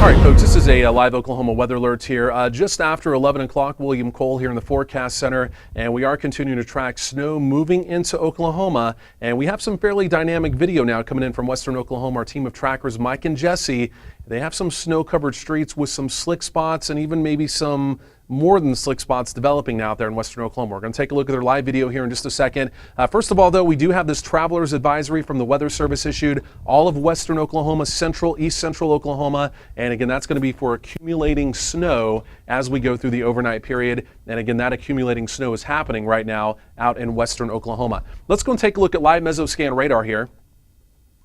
All right, folks, this is a live Oklahoma weather alert here. Just after 11 o'clock, William Cole here in the Forecast Center, and we are continuing to track snow moving into Oklahoma. And we have some fairly dynamic video now coming in from Western Oklahoma. Our team of trackers, Mike and Jesse, they have some snow-covered streets with some slick spots and even maybe some more than slick spots developing now out there in Western Oklahoma. We're going to take a look at their live video here in just a second. First of all, though, we do have this traveler's advisory from the Weather Service issued all of Western Oklahoma, East Central Oklahoma, and again, that's going to be for accumulating snow as we go through the overnight period. And again, that accumulating snow is happening right now out in Western Oklahoma. Let's go and take a look at live Mesoscan radar here.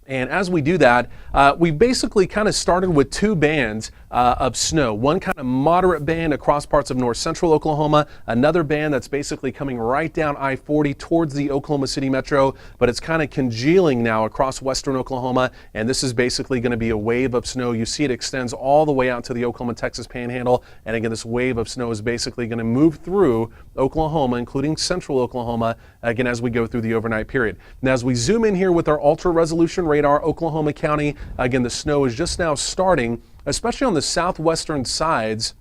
And as we do that, we basically kind of started with two bands of snow. One kind of moderate band across parts of north central Oklahoma, another band that's basically coming right down I-40 towards the Oklahoma City metro, but it's kind of congealing now across western Oklahoma, and this is basically going to be a wave of snow. You see it extends all the way out to the Oklahoma-Texas panhandle, and again, this wave of snow is basically going to move through Oklahoma, including central Oklahoma, again, as we go through the overnight period. Now, as we zoom in here with our ultra-resolution radar, Oklahoma County, again, the snow is just now starting, especially on the southwestern sides.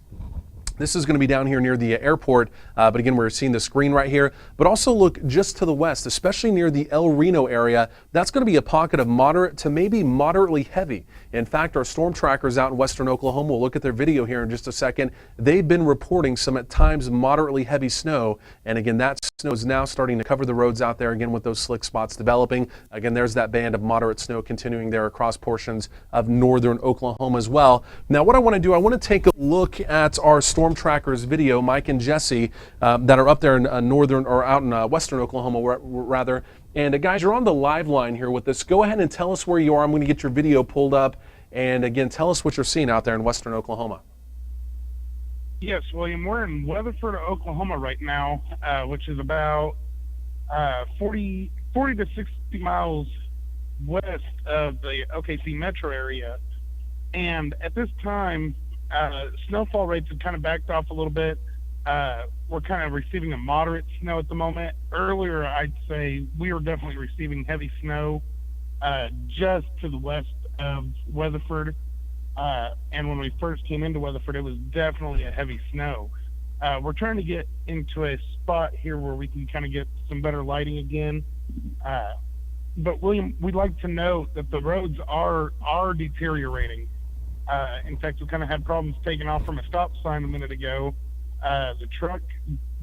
This is going to be down here near the airport, but again, we're seeing the screen right here. But also look just to the west, especially near the El Reno area. That's going to be a pocket of moderate to maybe moderately heavy. In fact, our storm trackers out in western Oklahoma, we'll look at their video here in just a second. They've been reporting some at times moderately heavy snow. And again, that snow is now starting to cover the roads out there again with those slick spots developing. Again, there's that band of moderate snow continuing there across portions of northern Oklahoma as well. Now, what I want to do, I want to take a look at our storm trackers video, Mike and Jesse, that are up there in northern or out in western Oklahoma rather. And guys, you're on the live line here with us. Go ahead and tell us where you are. I'm going to get your video pulled up, and again, tell us what you're seeing out there in western Oklahoma. Yes, William, we're in Weatherford, Oklahoma right now, which is about 40 to 60 miles west of the OKC metro area. And at this time, snowfall rates have kind of backed off a little bit. We're kind of receiving a moderate snow at the moment. Earlier, I'd say we were definitely receiving heavy snow just to the west of Weatherford. And when we first came into Weatherford, it was definitely a heavy snow. We're trying to get into a spot here where we can kind of get some better lighting again. But William, we'd like to note that the roads are deteriorating. In fact, we kind of had problems taking off from a stop sign a minute ago. The truck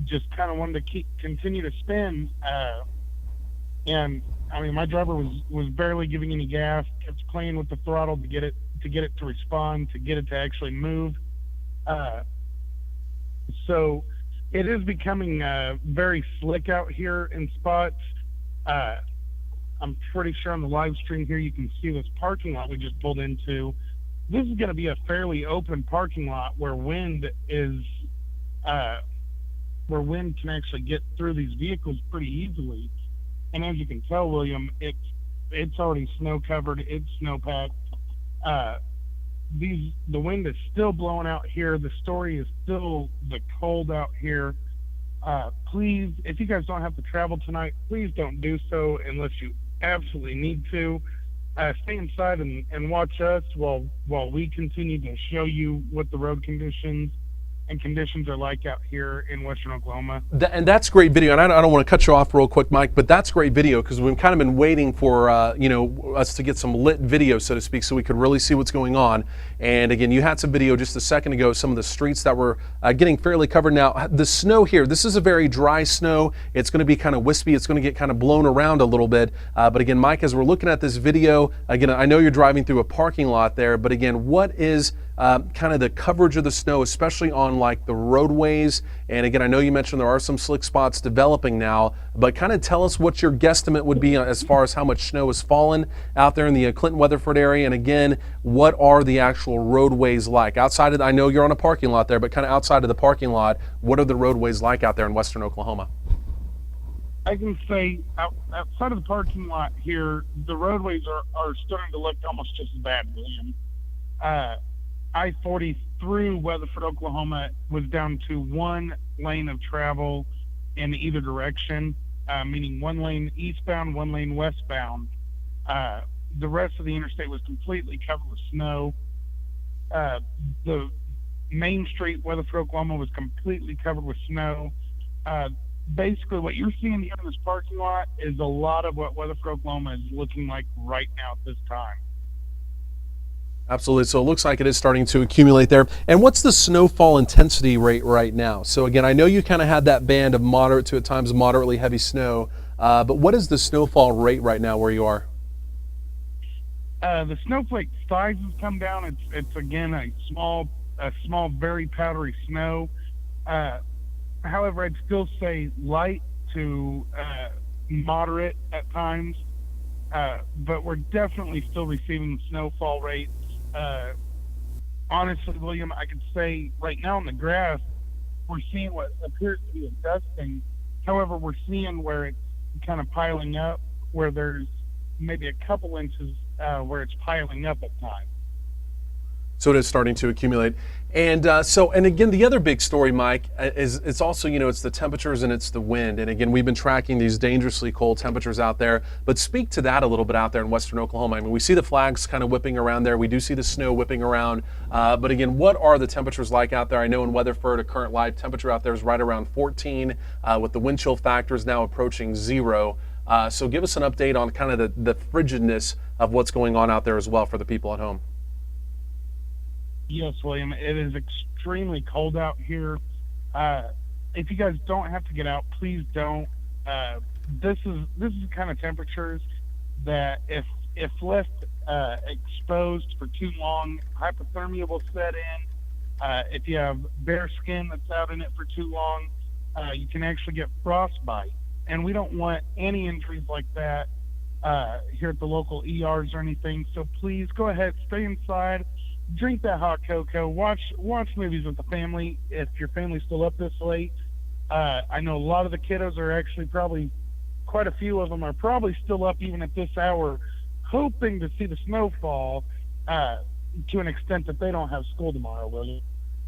just kind of wanted to continue to spin. And I mean, my driver was barely giving any gas, kept playing with the throttle to get it to respond, to get it to actually move. So it is becoming very slick out here in spots. I'm pretty sure on the live stream here you can see this parking lot we just pulled into. This is going to be a fairly open parking lot where wind can actually get through these vehicles pretty easily. And as you can tell, William, it's already snow covered, it's snow packed. The wind is still blowing out here. The story is still the cold out here. Please, if you guys don't have to travel tonight, please don't do so unless you absolutely need to. Stay inside and watch us while we continue to show you what the road conditions are like out here in western Oklahoma. And that's great video. And I don't want to cut you off real quick, Mike, but that's great video because we've kind of been waiting for us to get some lit video, so to speak, so we could really see what's going on. And again, you had some video just a second ago, some of the streets that were getting fairly covered. Now, the snow here, this is a very dry snow. It's going to be kind of wispy. It's going to get kind of blown around a little bit. But again, Mike, as we're looking at this video, again, I know you're driving through a parking lot there, but again, what is kind of the coverage of the snow, especially on like the roadways? And again, I know you mentioned there are some slick spots developing now, but kind of tell us what your guesstimate would be as far as how much snow has fallen out there in the Clinton Weatherford area. And again, what are the actual roadways like outside of I know you're on a parking lot there, but kind of outside of the parking lot, what are the roadways like out there in western Oklahoma? I can say outside of the parking lot here, the roadways are starting to look almost just as bad, William. I-40 through Weatherford, Oklahoma was down to one lane of travel in either direction, meaning one lane eastbound, one lane westbound. The rest of the interstate was completely covered with snow. The Main Street, Weatherford, Oklahoma, was completely covered with snow. Uh, Basically, what you're seeing here in this parking lot is a lot of what Weatherford, Oklahoma is looking like right now at this time. Absolutely. So it looks like it is starting to accumulate there. And what's the snowfall intensity rate right now? So again, I know you kind of had that band of moderate to at times moderately heavy snow, but what is the snowfall rate right now where you are? The snowflake size has come down. It's again a small, very powdery snow. However, I'd still say light to moderate at times, but we're definitely still receiving snowfall rates. Honestly, William, I could say right now in the grass, we're seeing what appears to be a dusting. However, we're seeing where it's kind of piling up, where there's maybe a couple inches where it's piling up at times. So it is starting to accumulate. And and again, the other big story, Mike, is it's also, it's the temperatures and it's the wind. And again, we've been tracking these dangerously cold temperatures out there. But speak to that a little bit out there in western Oklahoma. I mean, we see the flags kind of whipping around there. We do see the snow whipping around. But again, what are the temperatures like out there? I know in Weatherford, a current live temperature out there is right around 14, with the wind chill factors now approaching 0. So give us an update on kind of the frigidness of what's going on out there as well for the people at home. Yes, William, it is extremely cold out here. If you guys don't have to get out, please don't. This is the kind of temperatures that if left exposed for too long, hypothermia will set in. If you have bare skin that's out in it for too long, you can actually get frostbite. And we don't want any injuries like that here at the local ERs or anything. So please go ahead, stay inside. Drink that hot cocoa. Watch movies with the family if your family's still up this late. I know a lot of the kiddos are actually probably, quite a few of them are probably still up even at this hour, hoping to see the snowfall to an extent that they don't have school tomorrow, will you?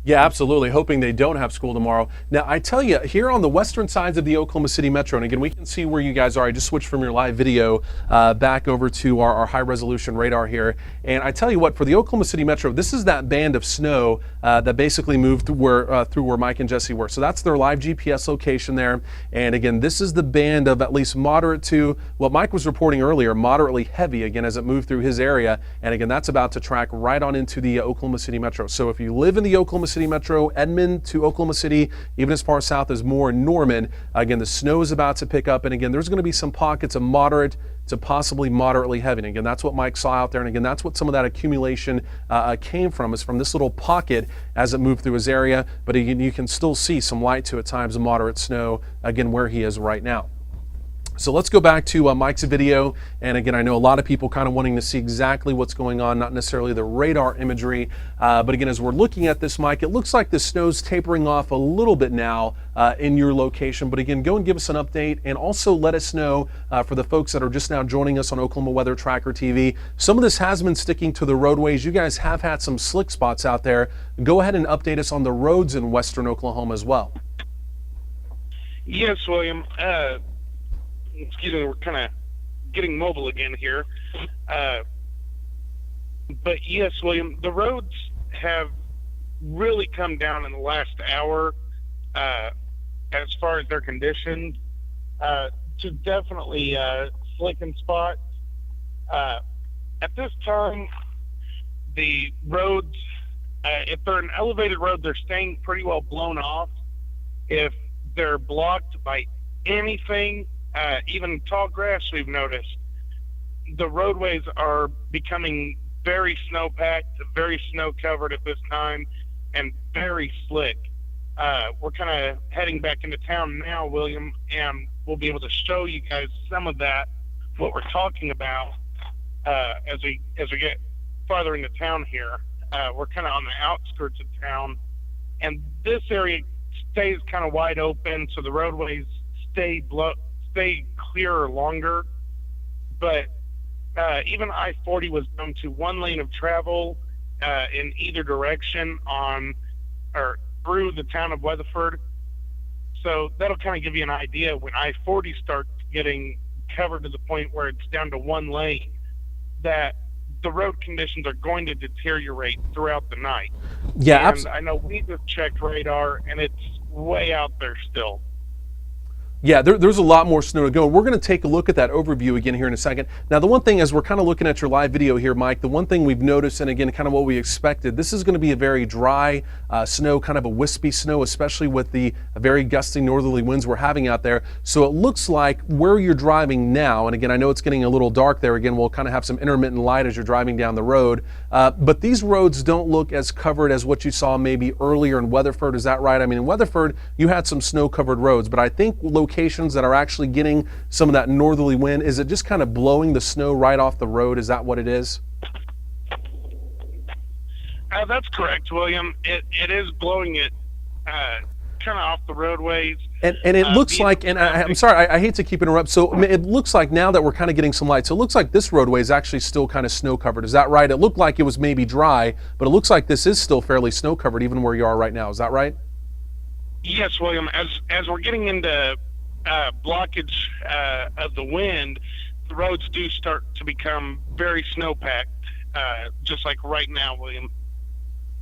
Yeah, absolutely. Hoping they don't have school tomorrow. Now, I tell you, here on the western sides of the Oklahoma City Metro, and again, we can see where you guys are. I just switched from your live video back over to our high resolution radar here. And I tell you what, for the Oklahoma City Metro, this is that band of snow that basically moved through where Mike and Jesse were. So that's their live GPS location there. And again, this is the band of at least moderate to what Mike was reporting earlier, moderately heavy, again, as it moved through his area. And again, that's about to track right on into the Oklahoma City Metro. So if you live in the Oklahoma City Metro, Edmond to Oklahoma City, even as far south as Moore and Norman, again, the snow is about to pick up. And again, there's going to be some pockets of moderate to possibly moderately heavy. And again, that's what Mike saw out there. And again, that's what some of that accumulation came from, is from this little pocket as it moved through his area. But again, you can still see some light to at times moderate snow, again, where he is right now. So let's go back to Mike's video. And again, I know a lot of people kind of wanting to see exactly what's going on, not necessarily the radar imagery. But again, as we're looking at this, Mike, it looks like the snow's tapering off a little bit now in your location. But again, go and give us an update, and also let us know for the folks that are just now joining us on Oklahoma Weather Tracker TV. Some of this has been sticking to the roadways. You guys have had some slick spots out there. Go ahead and update us on the roads in western Oklahoma as well. Yes, William. Excuse me, we're kind of getting mobile again here. But yes, William, the roads have really come down in the last hour as far as their condition to definitely slicking spots. At this time, the roads, if they're an elevated road, they're staying pretty well blown off. If they're blocked by anything, even tall grass, we've noticed, the roadways are becoming very snow-packed, very snow-covered at this time, and very slick. We're kind of heading back into town now, William, and we'll be able to show you guys some of that, what we're talking about, as we get farther into town here. We're kind of on the outskirts of town, and this area stays kind of wide open, so the roadways stay clearer longer. But even I-40 was down to one lane of travel in either direction on or through the town of Weatherford. So that'll kind of give you an idea when I-40 starts getting covered to the point where it's down to one lane, that the road conditions are going to deteriorate throughout the night. Yeah, And I know we just checked radar, and it's way out there still. Yeah, there's a lot more snow to go. We're going to take a look at that overview again here in a second. Now, the one thing, as we're kind of looking at your live video here, Mike, the one thing we've noticed, and again, kind of what we expected, this is going to be a very dry snow, kind of a wispy snow, especially with the very gusty northerly winds we're having out there. So it looks like where you're driving now, and again, I know it's getting a little dark there. Again, we'll kind of have some intermittent light as you're driving down the road. But these roads don't look as covered as what you saw maybe earlier in Weatherford. Is that right? I mean, in Weatherford, you had some snow-covered roads, but I think locations that are actually getting some of that northerly wind, is it just kind of blowing the snow right off the road? Is that what it is? That's correct, William. It is blowing it kind of off the roadways. And it looks like, and I'm sorry, I hate to keep interrupting. So it looks like now that we're kind of getting some light, so it looks like this roadway is actually still kind of snow covered. Is that right? It looked like it was maybe dry, but it looks like this is still fairly snow covered even where you are right now. Is that right? Yes, William. As we're getting into blockage of the wind, the roads do start to become very snow-packed, just like right now, William.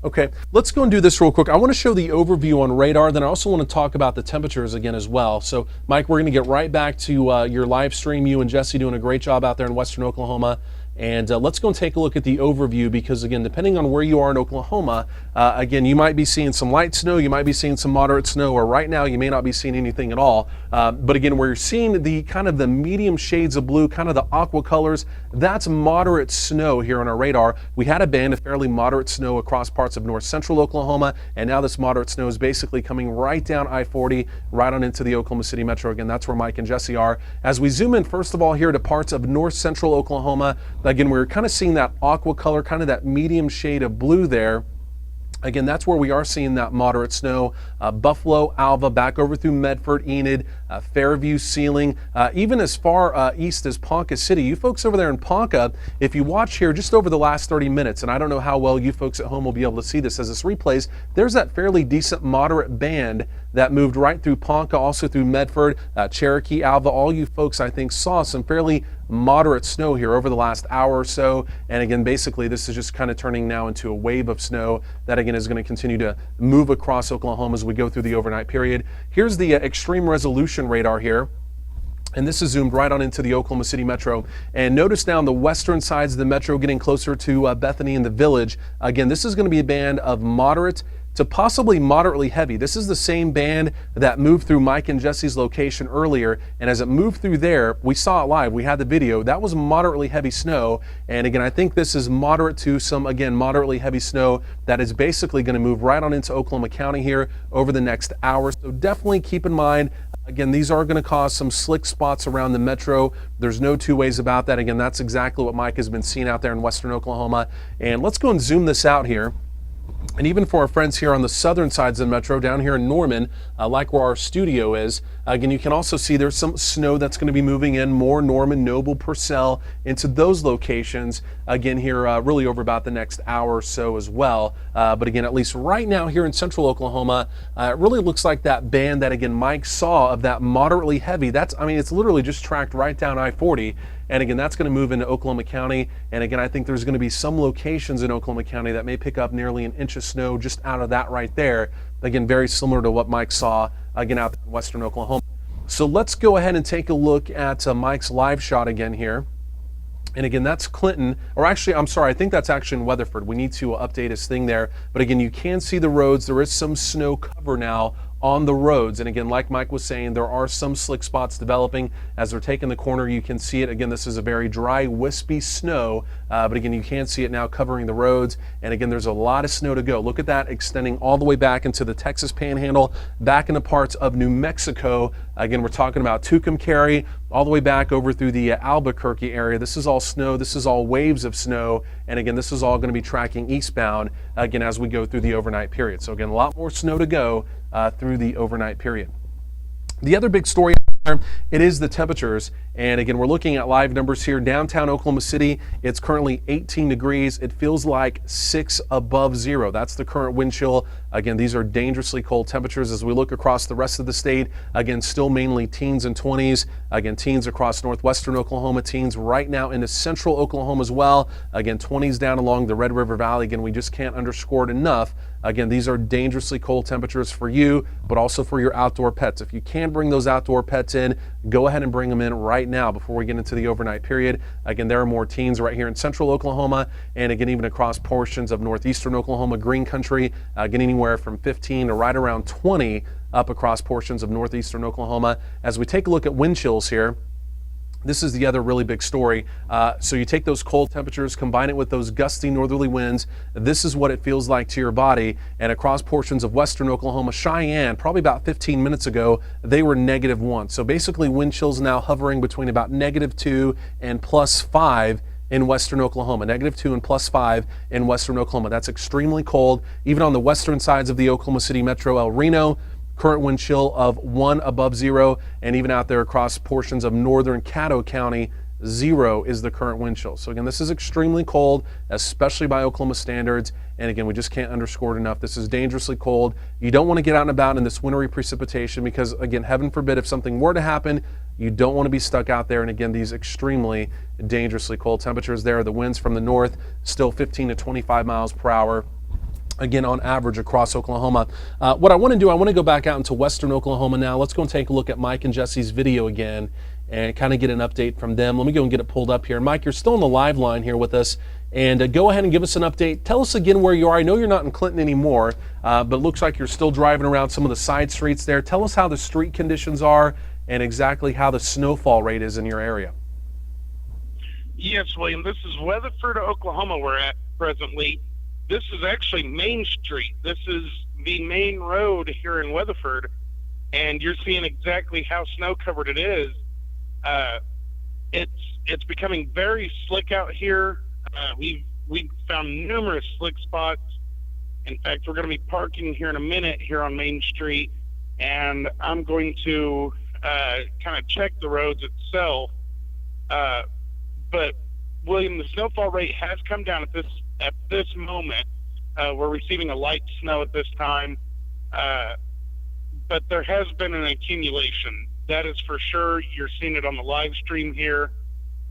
Okay, let's go and do this real quick. I want to show the overview on radar, then I also want to talk about the temperatures again as well. So, Mike, we're going to get right back to your live stream. You and Jesse doing a great job out there in western Oklahoma. And let's go and take a look at the overview, because again, depending on where you are in Oklahoma, again, you might be seeing some light snow, you might be seeing some moderate snow, or right now you may not be seeing anything at all. But again, where you're seeing the kind of the medium shades of blue, kind of the aqua colors, that's moderate snow here on our radar. We had a band of fairly moderate snow across parts of north central Oklahoma, and now this moderate snow is basically coming right down I-40, right on into the Oklahoma City metro. Again, that's where Mike and Jesse are. As we zoom in, first of all, here to parts of north central Oklahoma, again, we're kind of seeing that aqua color, kind of that medium shade of blue there. Again, that's where we are seeing that moderate snow. Buffalo, Alva, back over through Medford, Enid, Fairview, Sealing, even as far east as Ponca City. You folks over there in Ponca, if you watch here just over the last 30 minutes, and I don't know how well you folks at home will be able to see this as this replays, there's that fairly decent moderate band that moved right through Ponca, also through Medford, Cherokee, Alva. All you folks, I think, saw some fairly moderate snow here over the last hour or so. And again, basically, this is just kind of turning now into a wave of snow that again is going to continue to move across Oklahoma as we go through the overnight period. Here's the extreme resolution radar here. And this is zoomed right on into the Oklahoma City metro. And notice now on the western sides of the metro, getting closer to Bethany and the Village. Again, this is going to be a band of moderate to possibly moderately heavy. This is the same band that moved through Mike and Jesse's location earlier, and as it moved through there, we saw it live, we had the video, that was moderately heavy snow. And again, I think this is moderate to some, again, moderately heavy snow that is basically going to move right on into Oklahoma County here over the next hour. So definitely keep in mind, again, these are going to cause some slick spots around the metro. There's no two ways about that. Again, that's exactly what Mike has been seeing out there in western Oklahoma. And let's go and zoom this out here. And even for our friends here on the southern sides of the metro, down here in Norman, like where our studio is, again, you can also see there's some snow that's going to be moving in more Norman, Noble, Purcell, into those locations, again, here really over about the next hour or so as well. But again, at least right now here in central Oklahoma, it really looks like that band that, again, Mike saw of that moderately heavy, that's, I mean, it's literally just tracked right down I-40. And again, that's going to move into Oklahoma County. And again, I think there's going to be some locations in Oklahoma County that may pick up nearly an inch of snow just out of that right there. Again, very similar to what Mike saw, again, out in western Oklahoma. So let's go ahead and take a look at Mike's live shot again here. And again, that's Clinton, or actually, I'm sorry, I think that's actually in Weatherford. We need to update his thing there. But again, you can see the roads. There is some snow cover now on the roads. And again, like Mike was saying, there are some slick spots developing as they're taking the corner. You can see it. Again, this is a very dry, wispy snow, but again, you can see it now covering the roads. And again, there's a lot of snow to go. Look at that, extending all the way back into the Texas Panhandle, back into parts of New Mexico. Again, we're talking about Tucumcari, all the way back over through the Albuquerque area. This is all snow. This is all waves of snow. And again, this is all going to be tracking eastbound, again, as we go through the overnight period. So again, a lot more snow to go through the overnight period. The other big story, it is the temperatures. And again, we're looking at live numbers here. Downtown Oklahoma City, it's currently 18 degrees. It feels like 6 above zero. That's the current wind chill. Again, these are dangerously cold temperatures as we look across the rest of the state. Again, still mainly teens and 20s. Again, teens across northwestern Oklahoma, teens right now into central Oklahoma as well. Again, 20s down along the Red River Valley. Again, we just can't underscore it enough. Again, these are dangerously cold temperatures for you, but also for your outdoor pets. If you can bring those outdoor pets in, go ahead and bring them in right now before we get into the overnight period. Again, there are more teens right here in central Oklahoma, and again, even across portions of northeastern Oklahoma, green country, getting anywhere from 15 to right around 20 up across portions of northeastern Oklahoma. As we take a look at wind chills here, this is the other really big story. So you take those cold temperatures, combine it with those gusty northerly winds. This is what it feels like to your body. And across portions of western Oklahoma, Cheyenne, probably about 15 minutes ago, they were -1. So basically wind chills now hovering between about -2 and +5 in western Oklahoma, -2 and +5 in western Oklahoma. That's extremely cold. Even on the western sides of the Oklahoma City metro, El Reno, current wind chill of 1 above zero, and even out there across portions of northern Caddo County, 0 is the current wind chill. So again, this is extremely cold, especially by Oklahoma standards. And again, we just can't underscore it enough. This is dangerously cold. You don't want to get out and about in this wintry precipitation because, again, heaven forbid if something were to happen, you don't want to be stuck out there. And again, these extremely dangerously cold temperatures there. The winds from the north still 15 to 25 miles per hour. Again, on average across Oklahoma. What I want to do, I want to go back out into western Oklahoma now. Let's go and take a look at Mike and Jesse's video again and kind of get an update from them. Let me go and get it pulled up here. Mike, you're still on the live line here with us, and go ahead and give us an update. Tell us again where you are. I know you're not in Clinton anymore, but it looks like you're still driving around some of the side streets there. Tell us how the street conditions are and exactly how the snowfall rate is in your area. Yes, William, this is Weatherford, Oklahoma we're at presently. This is actually Main Street. This is the main road here in Weatherford, and you're seeing exactly how snow-covered it is. It's becoming very slick out here. We've found numerous slick spots. In fact, we're going to be parking here in a minute here on Main Street, and I'm going to kind of check the roads itself. But William, the snowfall rate has come down at this moment. We're receiving a light snow at this time, but there has been an accumulation. That is for sure. You're seeing it on the live stream here.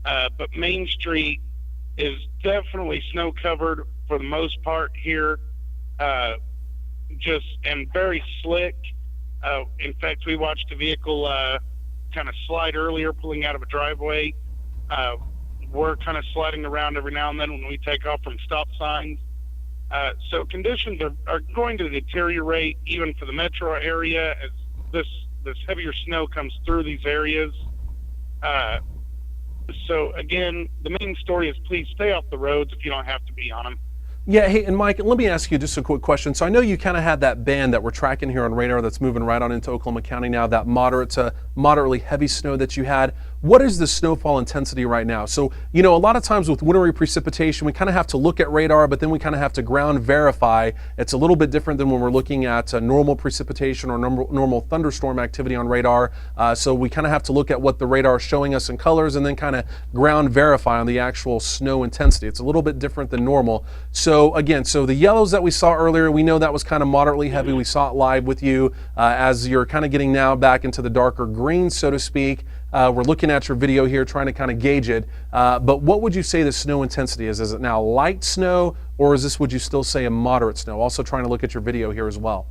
But Main Street is definitely snow covered for the most part here, and very slick. In fact, we watched a vehicle kind of slide earlier, pulling out of a driveway. We're kind of sliding around every now and then when we take off from stop signs. So conditions are going to deteriorate even for the metro area as this heavier snow comes through these areas. So again, the main story is please stay off the roads if you don't have to be on them. Yeah, hey, and Mike, let me ask you just a quick question. So I know you kind of had that band that we're tracking here on radar that's moving right on into Oklahoma County now, that moderate to moderately heavy snow that you had. What is the snowfall intensity right now? So, you know, a lot of times with wintry precipitation, we kind of have to look at radar, but then we kind of have to ground verify. It's a little bit different than when we're looking at normal precipitation or normal thunderstorm activity on radar. So we kind of have to look at what the radar is showing us in colors and then kind of ground verify on the actual snow intensity. It's a little bit different than normal. So again, the yellows that we saw earlier, we know that was kind of moderately heavy. We saw it live with you as you're kind of getting now back into the darker green, so to speak. We're looking at your video here, trying to kind of gauge it. But what would you say the snow intensity is? Is it now light snow, or is this, would you still say, a moderate snow? Also trying to look at your video here as well.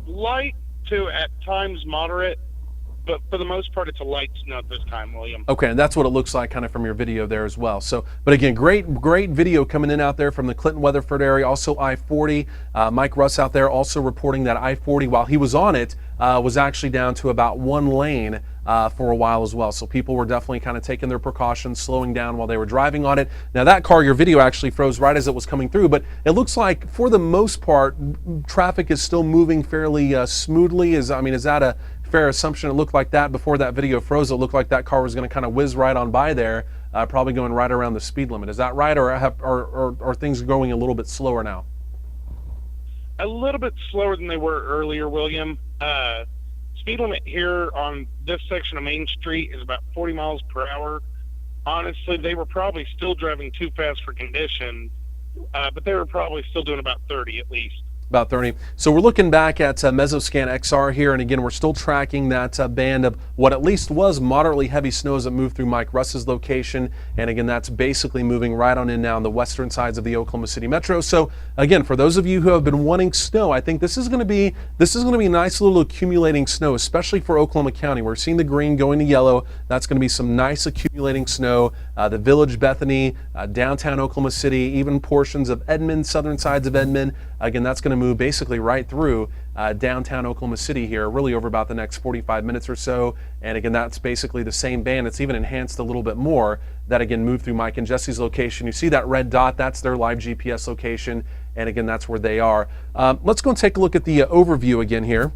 Light to at times moderate, but for the most part, it's a light snow at this time, William. Okay, and that's what it looks like kind of from your video there as well. So, but again, great video coming in out there from the Clinton Weatherford area, also I-40. Mike Russ out there also reporting that I-40, while he was on it, was actually down to about one lane for a while as well. So people were definitely kind of taking their precautions, slowing down while they were driving on it. Now that car, your video actually froze right as it was coming through, but it looks like for the most part, traffic is still moving fairly smoothly. Is that a fair assumption? It looked like that before that video froze. It looked like that car was going to kind of whiz right on by there, probably going right around the speed limit. Is that right, or are things going a little bit slower now? A little bit slower than they were earlier, William. speed limit here on this section of Main Street is about 40 miles per hour. Honestly, they were probably still driving too fast for conditions, but they were probably still doing about 30 at least. About 30. So we're looking back at Mesoscan XR here, and again, we're still tracking that band of what at least was moderately heavy snows that moved through Mike Russ's location, and again, that's basically moving right on in now on the western sides of the Oklahoma City Metro. So again, for those of you who have been wanting snow, I think this is going to be a nice little accumulating snow, especially for Oklahoma County. We're seeing the green going to yellow. That's going to be some nice accumulating snow. The Village, Bethany, downtown Oklahoma City, even portions of Edmond, southern sides of Edmond. Again, that's going to move basically right through downtown Oklahoma City here, really over about the next 45 minutes or so. And again, that's basically the same band. It's even enhanced a little bit more that again moved through Mike and Jesse's location. You see that red dot, that's their live GPS location. And again, that's where they are. Let's go and take a look at the overview again here.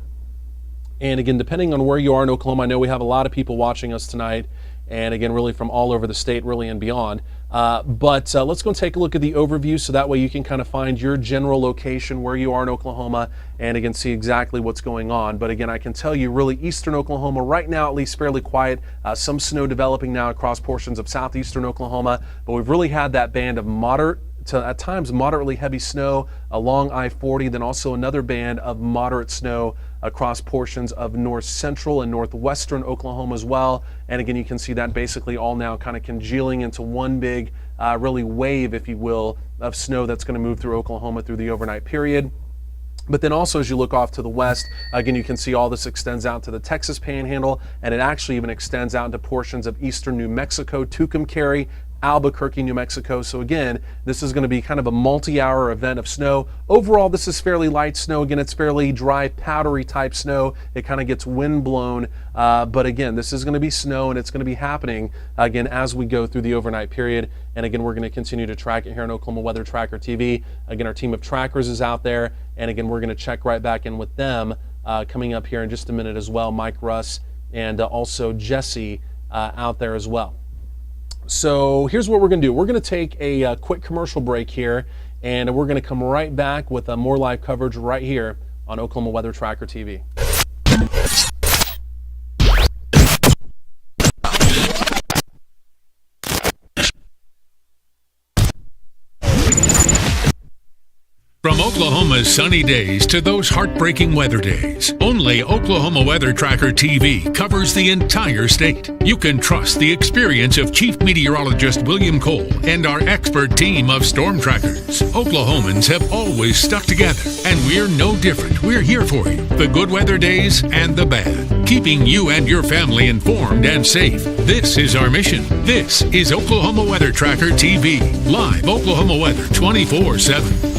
And again, depending on where you are in Oklahoma, I know we have a lot of people watching us tonight. And again, really from all over the state, really and beyond. But let's go and take a look at the overview so that way you can kind of find your general location where you are in Oklahoma and again see exactly what's going on. But again, I can tell you really eastern Oklahoma right now at least fairly quiet. Some snow developing now across portions of southeastern Oklahoma, but we've really had that band of moderate to at times moderately heavy snow along I-40, then also another band of moderate snow across portions of north central and northwestern Oklahoma as well. And again, you can see that basically all now kind of congealing into one big really wave, if you will, of snow that's going to move through Oklahoma through the overnight period. But then also as you look off to the west, again, you can see all this extends out to the Texas Panhandle, and it actually even extends out into portions of eastern New Mexico, Tucumcari, Albuquerque, New Mexico. So again, this is going to be kind of a multi-hour event of snow. Overall, this is fairly light snow. Again, it's fairly dry, powdery type snow. It kind of gets wind blown. But again, this is going to be snow, and it's going to be happening again as we go through the overnight period. And again, we're going to continue to track it here on Oklahoma Weather Tracker TV. Again, our team of trackers is out there. And again, we're going to check right back in with them coming up here in just a minute as well. Mike Russ and also Jesse out there as well. So here's what we're going to do. We're going to take a quick commercial break here, and we're going to come right back with more live coverage right here on Oklahoma Weather Tracker TV. From Oklahoma's sunny days to those heartbreaking weather days, only Oklahoma Weather Tracker TV covers the entire state. You can trust the experience of Chief Meteorologist William Cole and our expert team of storm trackers. Oklahomans have always stuck together, and we're no different. We're here for you, the good weather days and the bad, keeping you and your family informed and safe. This is our mission. This is Oklahoma Weather Tracker TV, live Oklahoma weather 24/7.